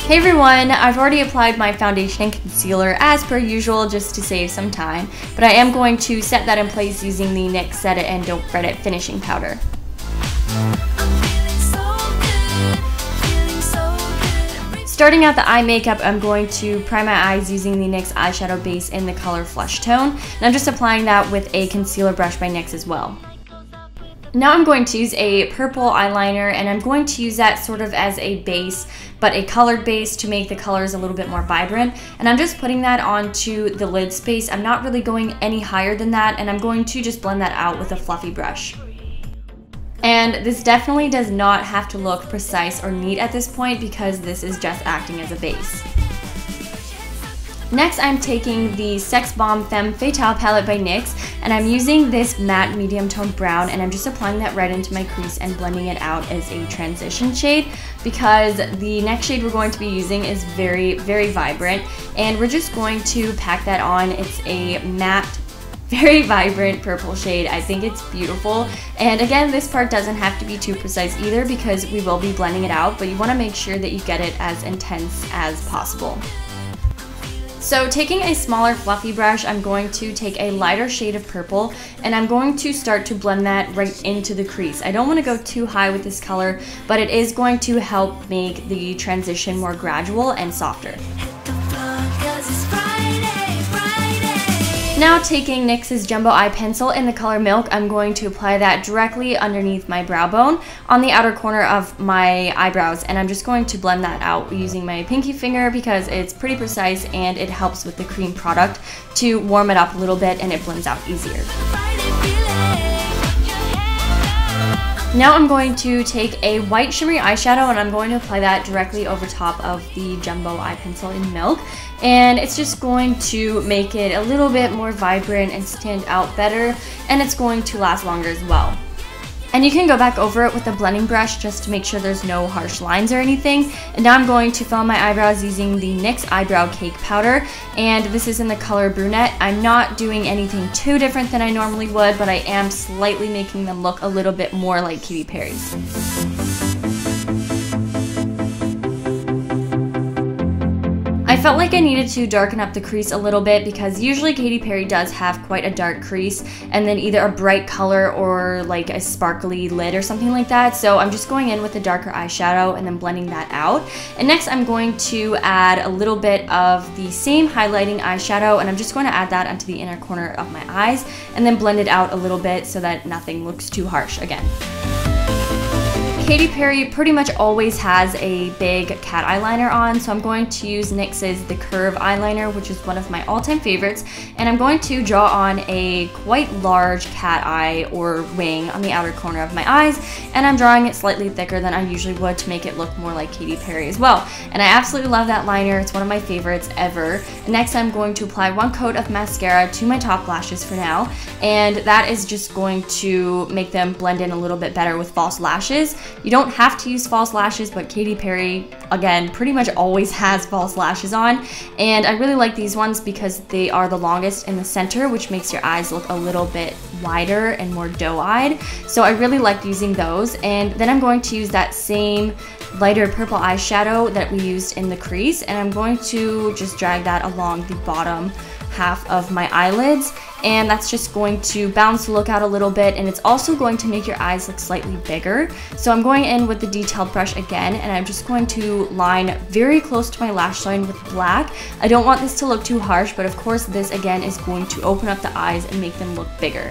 Hey everyone, I've already applied my foundation and concealer as per usual just to save some time, but I am going to set that in place using the NYX Set It and Don't Fret It finishing powder. Starting out the eye makeup, I'm going to prime my eyes using the NYX eyeshadow base in the color Flesh Tone, and I'm just applying that with a concealer brush by NYX as well. Now I'm going to use a purple eyeliner, and I'm going to use that sort of as a base, but a colored base to make the colors a little bit more vibrant. And I'm just putting that onto the lid space. I'm not really going any higher than that, and I'm going to just blend that out with a fluffy brush. And this definitely does not have to look precise or neat at this point because this is just acting as a base. Next, I'm taking the Sex Bomb Femme Fatale palette by NYX, and I'm using this matte medium tone brown, and I'm just applying that right into my crease and blending it out as a transition shade because the next shade we're going to be using is very, very vibrant, and we're just going to pack that on. It's a matte, very vibrant purple shade. I think it's beautiful, and again, this part doesn't have to be too precise either because we will be blending it out, but you want to make sure that you get it as intense as possible. So taking a smaller fluffy brush, I'm going to take a lighter shade of purple, and I'm going to start to blend that right into the crease. I don't want to go too high with this color, but it is going to help make the transition more gradual and softer. Now taking NYX's Jumbo Eye Pencil in the color Milk, I'm going to apply that directly underneath my brow bone on the outer corner of my eyebrows, and I'm just going to blend that out using my pinky finger because it's pretty precise and it helps with the cream product to warm it up a little bit and it blends out easier. Now I'm going to take a white shimmery eyeshadow and I'm going to apply that directly over top of the Jumbo Eye Pencil in Milk. And it's just going to make it a little bit more vibrant and stand out better, and it's going to last longer as well. And you can go back over it with a blending brush just to make sure there's no harsh lines or anything. And now I'm going to fill in my eyebrows using the NYX Eyebrow Cake Powder, and this is in the color Brunette. I'm not doing anything too different than I normally would, but I am slightly making them look a little bit more like Katy Perry's. I felt like I needed to darken up the crease a little bit because usually Katy Perry does have quite a dark crease and then either a bright color or like a sparkly lid or something like that. So I'm just going in with a darker eyeshadow and then blending that out. And next I'm going to add a little bit of the same highlighting eyeshadow, and I'm just going to add that onto the inner corner of my eyes and then blend it out a little bit so that nothing looks too harsh again. Katy Perry pretty much always has a big cat eyeliner on, so I'm going to use NYX's The Curve eyeliner, which is one of my all-time favorites, and I'm going to draw on a quite large cat eye or wing on the outer corner of my eyes, and I'm drawing it slightly thicker than I usually would to make it look more like Katy Perry as well. And I absolutely love that liner. It's one of my favorites ever. Next, I'm going to apply one coat of mascara to my top lashes for now, and that is just going to make them blend in a little bit better with false lashes. You don't have to use false lashes, but Katy Perry, again, pretty much always has false lashes on, and I really like these ones because they are the longest in the center, which makes your eyes look a little bit wider and more doe-eyed. So I really like using those, and then I'm going to use that same lighter purple eyeshadow that we used in the crease, and I'm going to just drag that along the bottom half of my eyelids, and that's just going to balance the look out a little bit, and it's also going to make your eyes look slightly bigger. So I'm going in with the detailed brush again, and I'm just going to line very close to my lash line with black. I don't want this to look too harsh, but of course this again is going to open up the eyes and make them look bigger.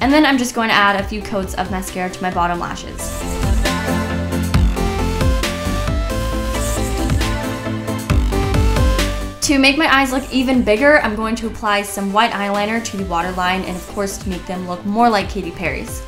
And then I'm just going to add a few coats of mascara to my bottom lashes. To make my eyes look even bigger, I'm going to apply some white eyeliner to the waterline, and of course to make them look more like Katy Perry's.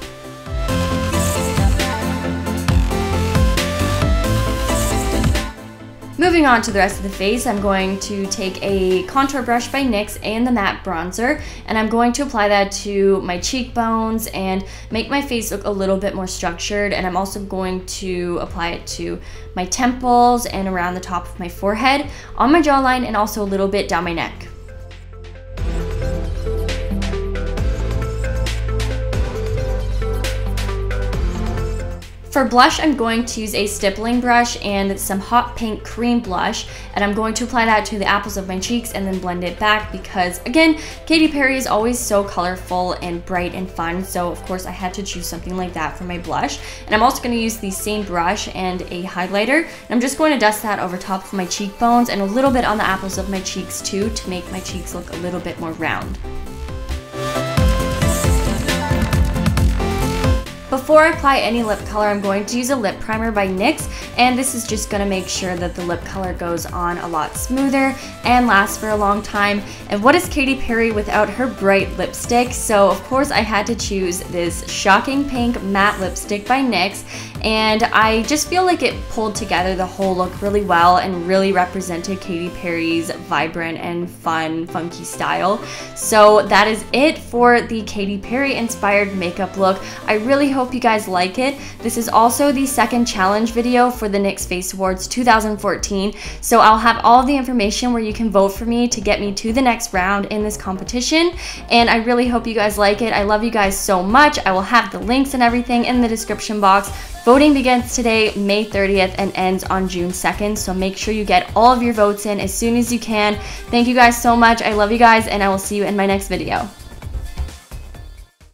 Moving on to the rest of the face, I'm going to take a contour brush by NYX and the matte bronzer, and I'm going to apply that to my cheekbones and make my face look a little bit more structured. And I'm also going to apply it to my temples and around the top of my forehead, on my jawline, and also a little bit down my neck. For blush, I'm going to use a stippling brush and some hot pink cream blush, and I'm going to apply that to the apples of my cheeks and then blend it back because, again, Katy Perry is always so colorful and bright and fun, so of course I had to choose something like that for my blush. And I'm also going to use the same brush and a highlighter, and I'm just going to dust that over top of my cheekbones and a little bit on the apples of my cheeks too to make my cheeks look a little bit more round. Before I apply any lip color, I'm going to use a lip primer by NYX, and this is just going to make sure that the lip color goes on a lot smoother and lasts for a long time. And what is Katy Perry without her bright lipstick? So of course I had to choose this shocking pink matte lipstick by NYX, and I just feel like it pulled together the whole look really well and really represented Katy Perry's vibrant and fun, funky style. So that is it for the Katy Perry inspired makeup look. I really hope you guys like it. This is also the second challenge video for the NYX Face Awards 2014, so I'll have all the information where you can vote for me to get me to the next round in this competition, and I really hope you guys like it. I love you guys so much. I will have the links and everything in the description box. Voting begins today, May 30th, and ends on June 2nd, so make sure you get all of your votes in as soon as you can. Thank you guys so much. I love you guys, and I will see you in my next video.